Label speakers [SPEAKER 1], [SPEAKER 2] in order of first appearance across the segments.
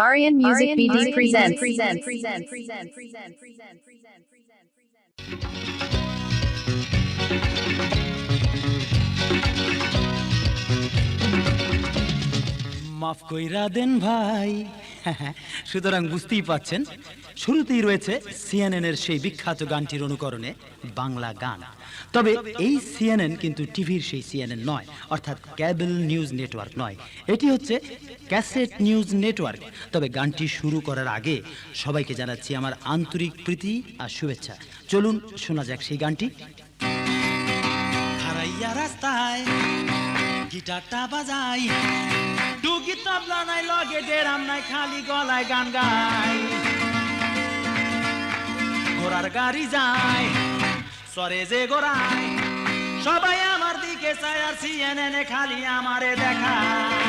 [SPEAKER 1] Aryan Music BD presents.
[SPEAKER 2] মাফ কইরা দেন ভাই। সুতরাং বুঝতেই পাচ্ছেন, শুরুতেই রয়েছে সিএনএন এর সেই বিখ্যাত গানটির অনুকরণে বাংলা গান। তবে এই সিএনএন কিন্তু টিভির সেই সিএনএন নয়, অর্থাৎ কেবল নিউজ নেটওয়ার্ক নয়, এটি হচ্ছে ক্যাসেট নিউজ নেটওয়ার্ক। তবে গানটি শুরু করার আগে সবাইকে জানাচ্ছি আমার আন্তরিক প্রীতি আর শুভেচ্ছা। চলুন শোনা যাক সেই গানটি। হারাইয়া রাস্তায় গিটারটা বাজাই, ডুগি তবলা নাই, লগে ডেরাম নাই, খালি গলায় গান গাই। ঘোড়ার গাড়ি যায় সরে যে গোড়ায়, সবাই আমার দিকে চায় আর সিএনএন খালি আমারে দেখায়।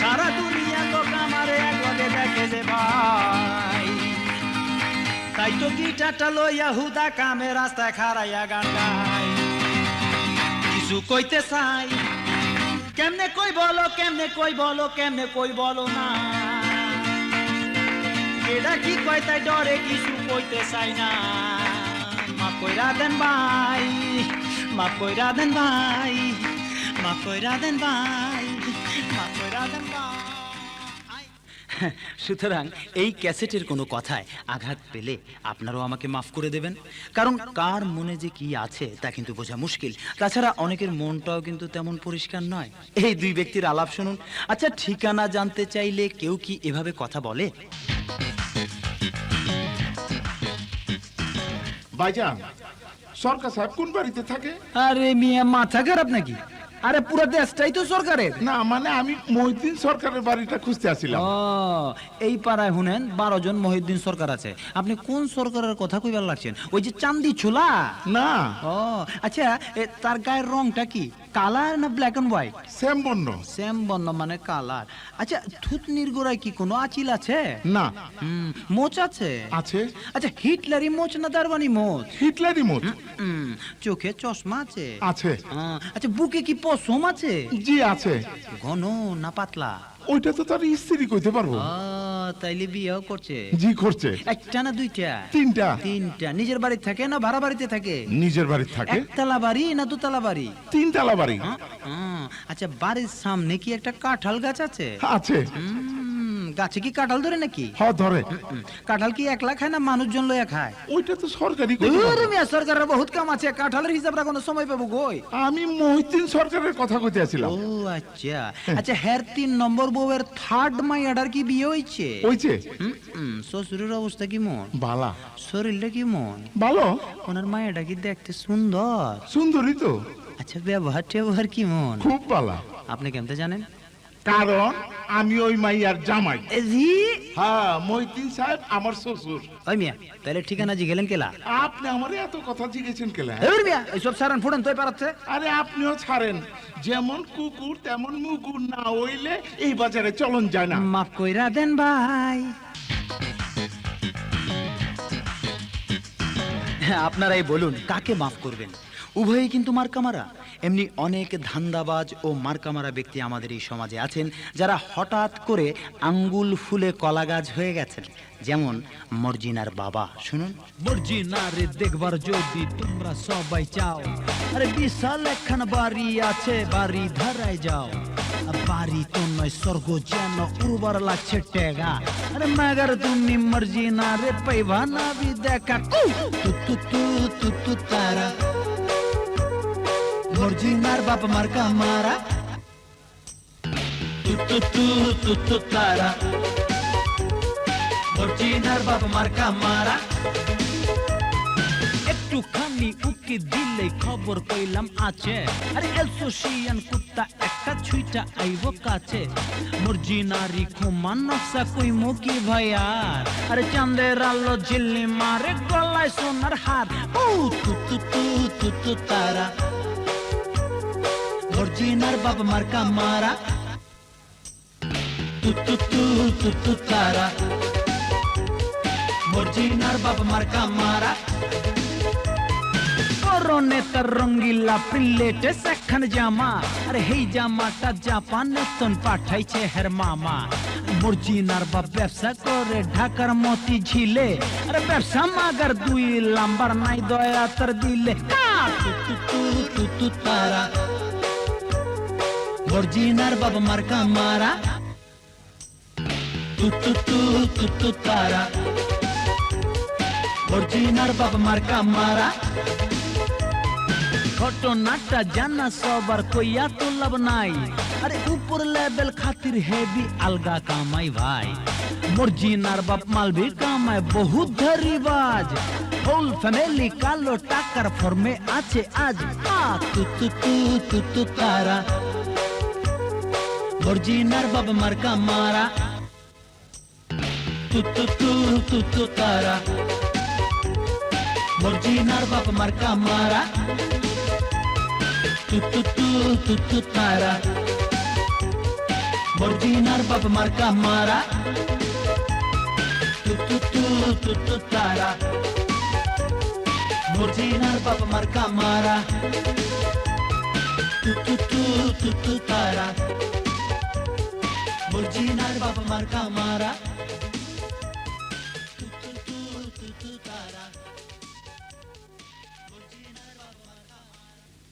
[SPEAKER 2] সারা দুনিয়া তো আমারে একলগে দেখে যে ভাই, তাই তো গিটারটা লইয়া হুদা কামে রাস্তায় খাড়াইয়া গান গাই। কিছু কইতে চাই, কেমনে কই বলো, কেমনে কই বলো, কেমনে কই বলো না। এটা কি কয় তাই ডরে কিছু কইতে চাই না। মাফ কইরা দেন ভাই, মাফ কইরা দেন ভাই, মাফ কইরা দেন ভাই, মাফ কইরা দেন ভাই। সুতরাং এই ক্যাসেটের কোনো কথায় আঘাত পেলে আপনারাও আমাকে মাফ করে দেবেন, কারণ কার মনে যে কি আছে তা কিন্তু বোঝা মুশকিল। তাছাড়া অনেকের মনটাও কিন্তু তেমন পরিষ্কার নয়। এই দুই ব্যক্তির আলাপ শুনুন। আচ্ছা, ঠিকানা জানতে চাইলে কেউ কি এভাবে কথা বলে?
[SPEAKER 3] ভাইজান, সরকার সাহেব কোন বাড়িতে থাকে?
[SPEAKER 2] আরে মিয়া, মাথা খারাপ নাকি? আরে পুরো দেশটাই তো সরকারের।
[SPEAKER 3] না মানে আমি মহিউদ্দিন সরকারের বাড়িটা খুঁজতে আসছিলাম।
[SPEAKER 2] ও, এই পাড়ায় শুনেন 12 জন মহিউদ্দিন সরকার আছে। আপনি কোন সরকারের কথা কইবার লাগছেন? ওই যে চান্দি ছোলা?
[SPEAKER 3] না।
[SPEAKER 2] ও আচ্ছা, তার গায়ের রংটা কি, কালার না ব্ল্যাক এন্ড হোয়াইট?
[SPEAKER 3] সেম বর্ণ।
[SPEAKER 2] সেম বর্ণ মানে কালার। আচ্ছা, থুতনির গোড়ায় কি কোনো আঁচিল আছে?
[SPEAKER 3] না।
[SPEAKER 2] মোচ আছে?
[SPEAKER 3] আছে।
[SPEAKER 2] আচ্ছা, হিটলারি মোচ না দারবানি মোচ?
[SPEAKER 3] হিটলারি মোচ।
[SPEAKER 2] চোখে চশমা আছে?
[SPEAKER 3] আছে।
[SPEAKER 2] আচ্ছা, বুকে কি পশম আছে?
[SPEAKER 3] জি আছে।
[SPEAKER 2] ঘন না পাতলা?
[SPEAKER 3] ওইটা তো তার স্ত্রী কইতে পারবো।
[SPEAKER 2] তাইলে বিয়েও করছে?
[SPEAKER 3] জি করছে।
[SPEAKER 2] একটা না দুইটা?
[SPEAKER 3] তিনটা।
[SPEAKER 2] তিনটা। নিজের বাড়ি থাকে না ভাড়া বাড়িতে থাকে?
[SPEAKER 3] নিজের বাড়ি থাকে।
[SPEAKER 2] একতলা বাড়ি না দুতলা বাড়ি?
[SPEAKER 3] তিনতলা বাড়ি।
[SPEAKER 2] আচ্ছা, বাড়ির সামনে কি একটা কাঁঠাল গাছ আছে?
[SPEAKER 3] আছে।
[SPEAKER 2] গাছে কি কাঁঠাল ধরে নাকি?
[SPEAKER 3] হ্যাঁ ধরে।
[SPEAKER 2] কাঁঠাল কি একলা খায় না মানুষজন লইয়া খায়?
[SPEAKER 3] ওইটা তো সরকারি।
[SPEAKER 2] সরকারের বহুত কাম আছে, কাঁঠালের হিসাব রাখো সময় পাবো গই।
[SPEAKER 3] আমি মহিউদ্দিন সরকারের কথা কইতে আসছিলাম।
[SPEAKER 2] ও আচ্ছা। আচ্ছা, হের 3 নম্বর বউয়ের থার্ড মাইয়াডার কি বিয়ে হইছে?
[SPEAKER 3] হইছে।
[SPEAKER 2] শ্বশুরের অবস্থা কি মন?
[SPEAKER 3] বালা।
[SPEAKER 2] শরীরটা কি মন?
[SPEAKER 3] ভালো।
[SPEAKER 2] ওনার মায়াটা কি দেখতে সুন্দর?
[SPEAKER 3] সুন্দরী তো।
[SPEAKER 2] আচ্ছা, ব্যবহার কি মন?
[SPEAKER 3] খুব ভালো।
[SPEAKER 2] আপনি কেমতে জানেন?
[SPEAKER 3] কারণ আমি ওই মাইয়ার জামাই।
[SPEAKER 2] জি।
[SPEAKER 3] হ্যাঁ, মহিউদ্দিন সাহেব আমার শ্বশুর।
[SPEAKER 2] ওই মিয়া, তাহলে ঠিকানা জিগেলেন কেলা?
[SPEAKER 3] আপনি আমার এত কথা জিজ্ঞেসেন কেলা?
[SPEAKER 2] এই মিয়া, এইসব সারান ফুটান তোই পারাচ্ছে।
[SPEAKER 3] আরে আপনিও ছাড়েন, যেমন কুকুর তেমন মুগুর না হইলে এই বাজারে চলন যায় না।
[SPEAKER 2] মাফ কইরা দেন ভাই। আপনারাই বলুন, কাকে মাফ করবেন? উভয়ই কিন্তু মার্কামারা। এমনি অনেক ধান্দাবাজ ও মার্কামারা ব্যক্তি আমাদের এই সমাজে আছেন, যারা হঠাৎ করে আঙ্গুল ফুলে কলা গাছ হয়ে গেছেন। যেমন মর্জিনার বাবা। শুনুন। মর্জিনারে দেখবার যদি তোমরা সবাই চাও, আরে বিশাল একখানা বাড়ি আছে, বাড়ি ধারায় যাও। বাড়ি তো নয় স্বর্গ, যেন উর্বর লাগছে টেগা। আরে মাগার তুমি মর্জিনারে পাইবা না বি দেখা। তু তু তু তু তু তারা মর্জিনার বাপ মার্কা মারা। তু তু তু তু তু তারা মর্জিনার বাপ মার্কা মারা। একটুখানি উকি দিলে খবর কইলাম আছে। আরে এলসোশিয়ান কুত্তা একটা ছুইটা আইব কাছে। মর্জিনারি খুমান নকশা কইমো কি ভাইয়া। আরে চাঁদের আলো ঝিল্লি মারে, গলায় সোনার হার। ও তু তু তু তু তু তারা মর্জিনার বাপ মার্কা মারা। তু তু তু তু তু তারা মর্জিনার বাপ মার্কা মারা।
[SPEAKER 4] পরনে তার রঙ্গিলা প্রিলেটে সেখান জামা আরে হেই জামাটা জাপানে তন পাঠাইছে হের মামা মর্জিনার বাপ ব্যবসা করে ঢাকার মতি ঝিলে আরে ব্যবসা মাগার দুই লাম্বার নাই দয়া তার দিলে তু তারা মর্জিনার বাপ মার্কা মারা তু তারা মর্জিনার বাপ মার্কা মারা ঘটনাটা জানা সবার কইয়া তো লাভ নাই আরে উপর লেভেল খাতির হেভি আলগা কামাই ভাই মর্জিনার বাপ মালভি কামায় বহুত ধরিবাজ হোল ফ্যামিলি কালো টাকার ফর্মে আছে আজ তু তারা মর্জিনার বাপ মার্কা মারা তু তারা মর্জিনার বাপ মার্কা মারা তু তারা মর্জিনার বাপ মার্কা মারা তু তারা মর্জিনার বাপ মার্কা মারা তু তারা মর্জিনার বাপ মার্কা মারা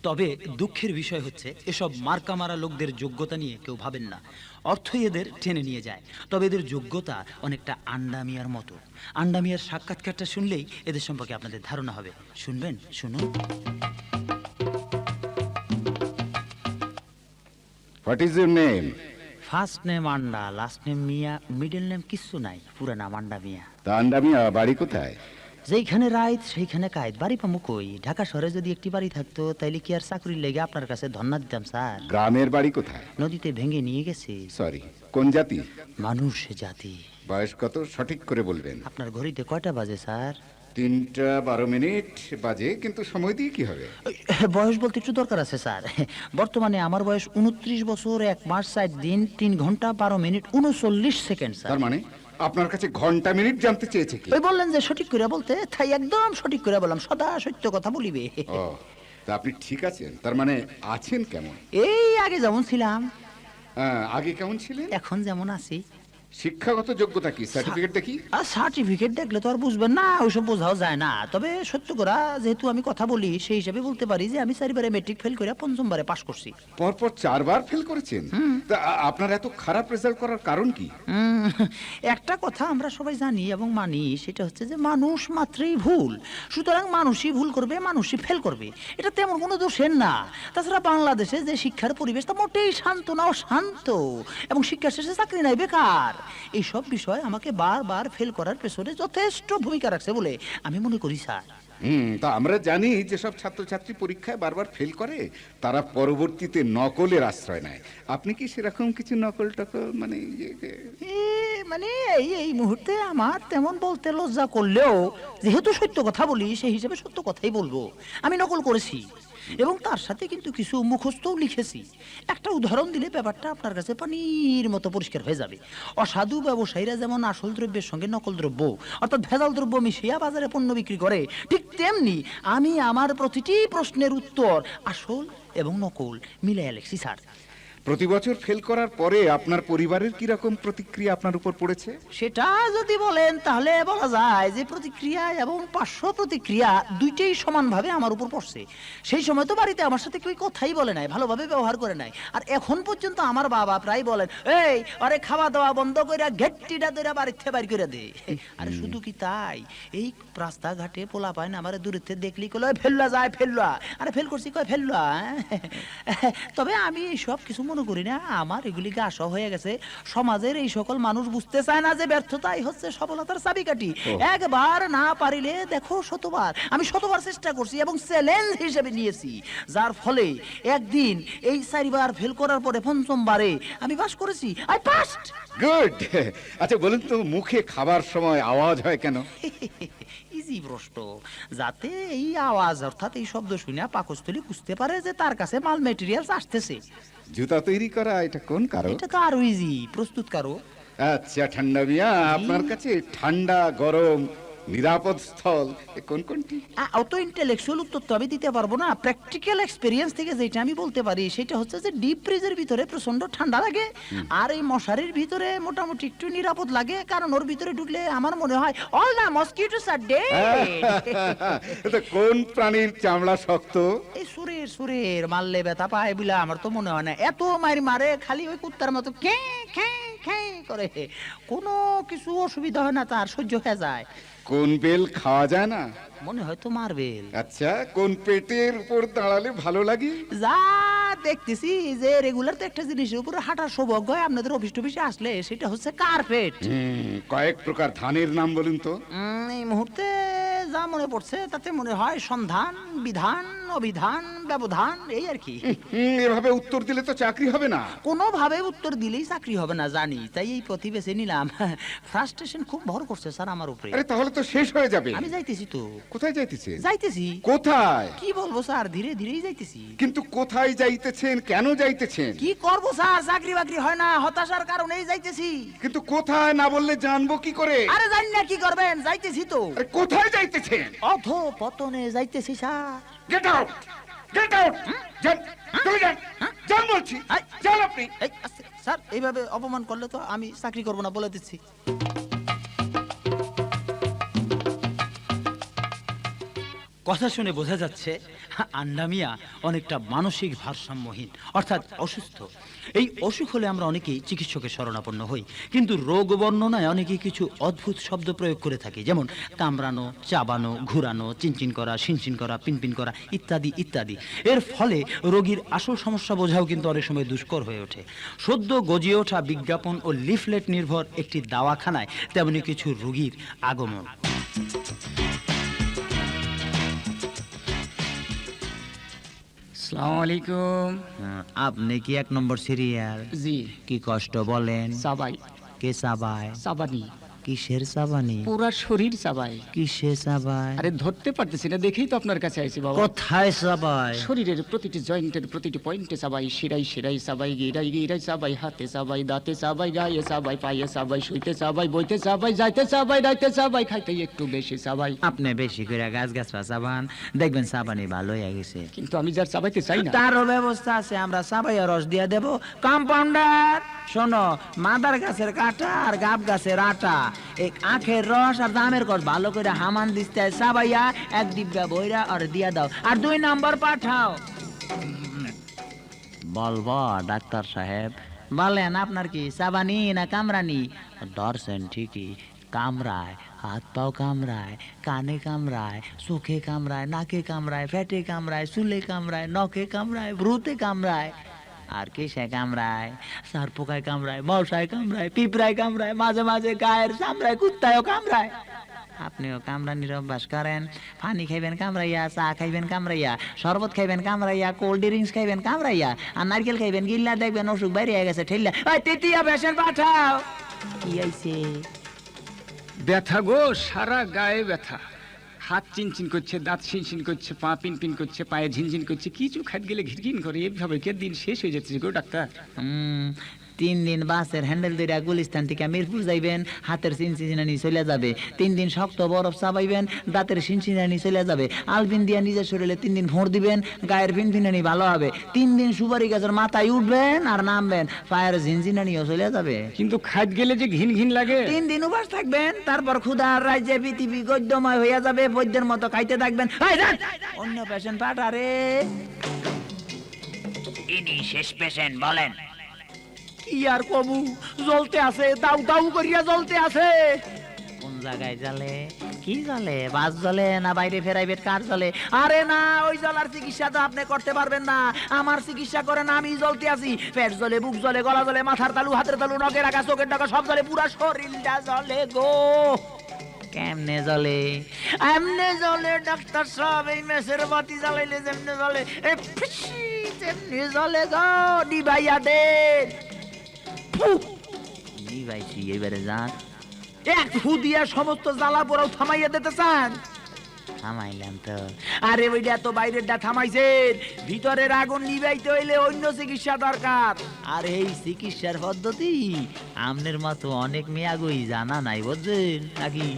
[SPEAKER 2] তবে দুঃখের বিষয় হচ্ছে এসব মার্কা মারা লোকদের যোগ্যতা নিয়ে কেউ ভাবেন না, অর্থই এদের টেনে নিয়ে যায়। তবে এদের যোগ্যতা অনেকটা আন্ডা মিয়ার মতো। আন্ডা মিয়ার সাক্ষাৎকারটা শুনলেই এদের সম্পর্কে আপনাদের ধারণা হবে। শুনবেন? শুনুন।
[SPEAKER 5] What is your name?
[SPEAKER 2] First name আন্ডা, লাস্ট নেম মিয়া, মিডল নেম কিচ্ছু নাই, পুরা নাম আন্ডা মিয়া।
[SPEAKER 5] তা আন্ডা মিয়া বাড়ি কোথায়?
[SPEAKER 2] যেইখানে রাইত সেইখানে কায়দ। বাড়ি পামু কই? ঢাকা শহরে যদি একটি বাড়ি থাকতো তাইলে কি আর চাকরির লেগে আপনার কাছে ধন্না দিতাম স্যার?
[SPEAKER 5] গ্রামের বাড়ি কোথায়?
[SPEAKER 2] নদীতে ভেঙে নিয়ে গেছে।
[SPEAKER 5] সরি, কোন জাতি?
[SPEAKER 2] মানুষ জাতি।
[SPEAKER 5] বয়স কত সঠিক করে বলবেন?
[SPEAKER 2] আপনার ঘড়িতে কয়টা বাজে স্যার?
[SPEAKER 5] 3:12 বাজে, কিন্তু সময় দিয়ে কি হবে?
[SPEAKER 2] বয়স বলতে একটু দরকার আছে স্যার। বর্তমানে আমার বয়স 29 বছর 1 মাস 4 দিন 3 ঘন্টা 12 মিনিট 39 সেকেন্ড স্যার।
[SPEAKER 5] তার মানে আপনার কাছে ঘন্টা মিনিট জানতে চেয়েছে কি?
[SPEAKER 2] ওই বললেন যে সঠিক করে বলতে, তাই একদম সঠিক করে বললাম। সদা সত্য কথা বলিবে।
[SPEAKER 5] ও, তা আপনি ঠিক আছেন? তার মানে আছেন কেমন?
[SPEAKER 2] এই আগে যেমন ছিলাম
[SPEAKER 5] আগে কেমন ছিলেন?
[SPEAKER 2] এখন যেমন আছি।
[SPEAKER 5] শিক্ষাগত যোগ্যতা কি? সার্টিফিকেট দেখি।
[SPEAKER 2] আর সার্টিফিকেট দেখলে তো আর বুঝবেন না, ওইসব বোঝাও যায় না। তবে সত্য করা যেহেতু আমি কথা বলি, সেই হিসাবে বলতে পারি যে আমি 4বারে মেট্রিক ফেল করে 5মবারে পাশ করছি।
[SPEAKER 5] পরপর 4বার ফেল করেছেন? তা আপনার এত খারাপ রেজাল্ট করার কারণ কি?
[SPEAKER 2] একটা কথা আমরা সবাই জানি এবং মানি, সেটা হচ্ছে যে মানুষ মাত্রই ভুল। সুতরাং মানুষই ভুল করবে, মানুষই ফেল করবে, এটা তেমন কোনো দোষের না। তাছাড়া বাংলাদেশে যে শিক্ষার পরিবেশ তা মোটেই শান্ত না, অশান্ত, এবং শিক্ষা শেষে চাকরি নাই, বেকার। এইসব বিষয় আমাকে বারবার ফেল করার পেছনে যথেষ্ট ভূমিকা রাখছে বলে আমি মনে করি স্যার।
[SPEAKER 5] তা আমরা জানি যে সব ছাত্রছাত্রী পরীক্ষায় বারবার ফেল করে, তারা পরবর্তীতে নকলের আশ্রয় নেয়। আপনি কি সেরকম কিছু নকল টকল মানে
[SPEAKER 2] মানে এই মুহূর্তে আমার তেমন বলতে লজ্জা করলেও যেহেতু সত্য কথা বলি, সেই হিসেবে সত্য কথাই বলবো। আমি নকল করেছি এবং তার সাথে কিন্তু কিছু মুখস্থও লিখেছি। একটা উদাহরণ দিলে ব্যাপারটা আপনার কাছে পানির মতো পরিষ্কার হয়ে যাবে। অসাধু ব্যবসায়ীরা যেমন আসল দ্রব্যের সঙ্গে নকল দ্রব্য অর্থাৎ ভেজাল দ্রব্য মিশিয়ে বাজারে পণ্য বিক্রি করে, ঠিক তেমনি আমি আমার প্রতিটি প্রশ্নের উত্তর আসল এবং নকল মিলাই লেখছি স্যার।
[SPEAKER 5] প্রতি বছর ফেল করার পরে আপনার পরিবারের কি রকম প্রতিক্রিয়া আপনার উপর পড়েছে?
[SPEAKER 2] সেটা যদি বলেন তাহলে বলা যায় যে প্রতিক্রিয়া এবং পার্শ্ব প্রতিক্রিয়া দুইটাই সমানভাবে আমার উপর পড়ছে। সেই সময় তো বাড়িতে আমার সাথে কেউ কথাই বলে নাই, ভালোভাবে ব্যবহার করে নাই। আর এখন পর্যন্ত আমার বাবা প্রায় বলেন, এই আরে খাওয়া দাওয়া বন্ধ করে ঘেট্টিটা ধরে বাড়িতে বাইর করে দে। আরে শুধু কি তাই, এই রাস্তাঘাটে পোলা পায় না আমার দূরের থেকে দেখলি কয় ফেললা যায়, ফেললা। আরে ফেল করছি কয় ফেললা। তবে আমি সব কিছু মনে করি না, আমার এগুলি গাছ হয়ে গেছে। সমাজের এই সকল মানুষ বুঝতে চায় না যে ব্যর্থতাই হচ্ছে সফলতার চাবিকাঠি। একবার না পারিলে দেখো শতবার। আমি শতবার চেষ্টা করছি এবং চ্যালেঞ্জ হিসেবে নিয়েছি, যার ফলে একদিন এই 4বার ফেল করার পরে 5মবারে আমি পাস করেছি। I passed.
[SPEAKER 5] গুড। আচ্ছা বলুন তো, মুখে খাবার সময় আওয়াজ হয় কেন?
[SPEAKER 2] ইজি প্রশ্ন। যাতে এই আওয়াজ অর্থাৎ এই শব্দ শুনে পাকস্থলী বুঝতে পারে যে তার কাছে মাল মেটেরিয়ালস আসতেছে।
[SPEAKER 5] জুতা তৈরি করা এটা কোন কারণ?
[SPEAKER 2] এটা তো আরো ইজি, প্রস্তুত কারো।
[SPEAKER 5] আচ্ছা ঠান্ডা মিয়া, আপনার কাছে ঠান্ডা গরম নিরাপদ স্থল এ কোন কোনটি?
[SPEAKER 4] অত ইন্টেলেকচুয়াল উত্তর তো আমি দিতে পারবো না। প্র্যাকটিক্যাল এক্সপেরিয়েন্স থেকে যেটা আমি বলতে পারি সেটা হচ্ছে যে ডিপ ফ্রিজের ভিতরে প্রচন্ড ঠান্ডা লাগে, আর এই মশারির ভিতরে মোটামুটি একটু নিরাপদ লাগে, কারণ ওর ভিতরে ঢুকলে আমার মনে হয় অল দ্য মসকিটোস আর ডেড।
[SPEAKER 5] এটা কোন প্রাণীর চামড়া শক্ত?
[SPEAKER 4] এই সুরের মারলে ব্যথা পায় বলে আমার তো মনে হয় না। এত মারি মারে খালি ওই কুত্তার মতো কে করে, কোনো কিছু অসুবিধা হয় না, তার সহ্য হয়ে যায়।
[SPEAKER 5] কোন বেল খাওয়া যায় না?
[SPEAKER 4] মনে হয় তো মারবেল।
[SPEAKER 5] আচ্ছা, কোন পেটের উপর দাঁড়ালে ভালো লাগে?
[SPEAKER 4] যা দেখতেছি যে রেগুলার তো একটা জিনিসের উপরে হাঁটার সৌভাগ্য হয় আপনাদের অফিস টফিসে আসলে, সেটা হচ্ছে কার্পেট।
[SPEAKER 5] কয়েক প্রকার ধানের নাম বলুন তো।
[SPEAKER 4] এই মুহূর্তে যা মনে পড়ছে তাতে মনে হয় সন্ধান, বিধান, অভিধান, ব্যবধান, এই আর কি।
[SPEAKER 5] এভাবে উত্তর দিলে তো চাকরি হবে না।
[SPEAKER 4] কোনোভাবে উত্তর দিলেই চাকরি হবে না জানি, তাই এই পথই বেছে নিলাম। ফ্রাস্ট্রেশন খুব ভর করছে স্যার আমার উপরে।
[SPEAKER 5] আরে তাহলে তো শেষ হয়ে যাবে।
[SPEAKER 4] আমি যাইতেছি তো।
[SPEAKER 5] কোথায় যাইতেছেন?
[SPEAKER 4] যাইতেছি।
[SPEAKER 5] কোথায়?
[SPEAKER 4] কি বলবো স্যার, ধীরে ধীরেই যাইতেছি।
[SPEAKER 5] কিন্তু কোথায় যাইতেছেন, কেন যাইতেছেন?
[SPEAKER 4] কি করবো স্যার, চাকরি বাকরি হয় না, হতাশার কারণেই যাইতেছি।
[SPEAKER 5] কিন্তু কোথায় না বললে জানবো কি করে?
[SPEAKER 4] আরে জানি না কি করবেন, যাইতেছি তো।
[SPEAKER 5] আরে কোথায় যাইতেছেন?
[SPEAKER 4] অথ পতনে যাইতেছি sir.
[SPEAKER 5] Get out, get out, যান, চলে যান, যান বলছি, যান আপনি।
[SPEAKER 4] এই আস্তে, স্যার এইভাবে অপমান করলে তো আমি চাকরি করবো না বলে দিচ্ছি।
[SPEAKER 2] কথা শুনে বোঝা যাচ্ছে আন্ডা মিয়া অনেকটা মানসিক ভারসাম্যহীন, অর্থাৎ অসুস্থ। এই অসুখ হলে আমরা অনেকেই চিকিৎসকের শরণাপন্ন হই, কিন্তু রোগ বর্ণনায় অনেকেই কিছু অদ্ভুত শব্দ প্রয়োগ করে থাকি, যেমন কামড়ানো, চাবানো, ঘুরানো, চিনচিন করা, শিনশিন করা, পিনপিন করা ইত্যাদি ইত্যাদি। এর ফলে রোগীর আসল সমস্যা বোঝাও কিন্তু অনেক সময় দুষ্কর হয়ে ওঠে। সদ্য গজিয়ে ওঠা বিজ্ঞাপন ও লিফলেট নির্ভর একটি দাওয়াখানায় তেমনি কিছু রোগীর আগমন।
[SPEAKER 6] আসসালামু আলাইকুম।
[SPEAKER 2] আপনি কি 1 নম্বর সিরিয়াল?
[SPEAKER 6] জি।
[SPEAKER 2] কি কষ্ট বলেন?
[SPEAKER 6] সাবাই।
[SPEAKER 2] কে চাবায়?
[SPEAKER 6] সাবানি।
[SPEAKER 2] কিসের চাবানি?
[SPEAKER 6] পুরা শরীর সাবাই।
[SPEAKER 2] কিসে চাবায়?
[SPEAKER 6] আরে ধরতে পারতেছি না দেখেই তো আপনার কাছে আইছি বাবা।
[SPEAKER 2] কোথায় চাবায়?
[SPEAKER 6] শরীরের প্রতিটি জয়েন্টের প্রতিটি পয়েন্টে সাবাই, শিরাই শিরাই সাবাই, গিরাই গিরাই সাবাই, হাতে সাবাই, দাঁতে সাবাই, গায়ে সাবাই, পায়ে সাবাই, শুইতে সাবাই, বইতে সাবাই, যাইতে সাবাই, রাইতে সাবাই, খাইতে একটু বেশি সাবাই।
[SPEAKER 2] আপনি বেশি করে গাছ গাছ চাবান, দেখবেন চাবানি ভালো হয়ে গেছে।
[SPEAKER 6] কিন্তু আমি যার চাবাইতে চাই না।
[SPEAKER 2] তারও ব্যবস্থা আছে, আমরা চাবাইয়া রস দিয়ে দেব। কম্পাউন্ডার শোনো, মাদার গাছের কাটা আর গাব গাছের আটা, এই আখের রস আর দামের কস ভালো করে হামান দিতে চাবাইয়া 1 ডিব্বা বইরা আর দিয়া দাও, আর 2 নম্বর পাঠাও। বলবো ডাক্তার সাহেব? বলেন, আপনার কি চাবানি না কামরানি? ধরছেন ঠিকই, কামড়ায়, হাত পাও কামড়ায়, কানে কামড়ায়, চোখে কামড়ায়, নাকে কামড়ায়, পেটে কামড়ায়, চুলে কামড়ায়, নখে কামড়ায়, ভ্রুতে কামড়ায়, আর কিসে কামড়ায়? সার পোকায় কামড়ায়, মশায় কামড়ায়, পিঁপড়ায় কামড়ায়, মাঝে মাঝে গায়ের চামড়ায়, কুত্তায়ও কামড়ায়। আপনিও কামড়ানির অভ্যাস করেন। পানি খাইবেন কামড়াইয়া, চা খাইবেন কামড়াইয়া, শরবত খাইবেন কামড়াইয়া, কোল্ড ড্রিঙ্কস খাইবেন কামড়াইয়া, আর নারকেল খাইবেন গিল্লা, দেখবেন অসুখ বাইরে গেছে ঠেললা। ওই তৃতীয় পেশেন্ট পাঠাও। কি আইছে?
[SPEAKER 6] ব্যথা গো, সারা গায়ে ব্যথা। হাত চিনচিন করছে, দাঁত শিনশিন করছে, পা পিনপিন করছে, পায়ে ঝিনঝিন করছে, কিছু খাইতে গেলে ঘিনঘিন করে। এইভাবে কে দিন শেষ হয়ে যাচ্ছে গো ডাক্তার।
[SPEAKER 2] 3 দিন বাসের হ্যান্ডেল ধরে গুলিস্তান থেকে মিরপুর যাইবেন, হাতের চিনচিনানি চলে যাবে। 3 দিন শক্ত বরফ চাবাইবেন, দাঁতের চিনচিনানি চলে যাবে। আলবিন দিয়া নিজের শরীরে 3 দিন ভোঁড় দিবেন, গায়ের ফিনফিনানি ভালো হবে। 3 দিন সুপারি গাছের মাথায় উঠবেন আর নামবেন, পায়ের ঝিনচিনানিও চলে যাবে।
[SPEAKER 6] কিন্তু খাইতে গেলে যে ঘিন ঘিন লাগে।
[SPEAKER 2] 3 দিন উপাস থাকবেন, তারপর ক্ষুধার রাজ্যে পৃথিবী গদ্যময় হইয়া যাবে, বৈদ্যের মতো খাইতে থাকবেন। অন্য পেশেন্ট পাঠারে।
[SPEAKER 4] ইনি শেষ পেশেন্ট, বলেন। কি আর কমু, জ্বলতে আছে, দাউ দাউ করিয়া জ্বলতে আছে।
[SPEAKER 2] কোন জায়গায় জ্বলে? কি জ্বলে? বাস জ্বলে না বাইরে প্রাইভেট কার জ্বলে?
[SPEAKER 4] আরে না, ওই জ্বলার চিকিৎসা তো আপনি করতে পারবেন না। আমার চিকিৎসা করেন, আমি জ্বলতে আছি। পেট জ্বলে, বুক জ্বলে, গলা জ্বলে, মাথার তালু, হাতের তালু, নখের আগা, চোখের টাকা সব জ্বলে, পুরা শরীরটা জ্বলে গো।
[SPEAKER 2] কেমনে জ্বলে?
[SPEAKER 4] এমনে জ্বলে ডাক্তার সাহেব, এই মেসের বাতি জ্বালাইলে যেমনে জ্বলে, এই ফিসি তেমনি জ্বলে গো। নিভাইয়া দেন।
[SPEAKER 2] নিভাইছি, এবারে যান।
[SPEAKER 4] এক ফু দিয়া সমস্ত জ্বালা পোড়াও থামাইয়া দিতে চান?
[SPEAKER 2] থামাইলাম তো।
[SPEAKER 4] আরে ওইটা তো বাইরেরটা থামাইছেন, ভিতরের আগুন নিভাইতে হইলে অন্য চিকিৎসা দরকার।
[SPEAKER 2] আর এই চিকিৎসার পদ্ধতি আমনের মতো অনেক মেয়াগুই জানা নাই, বুঝছেন নাকি?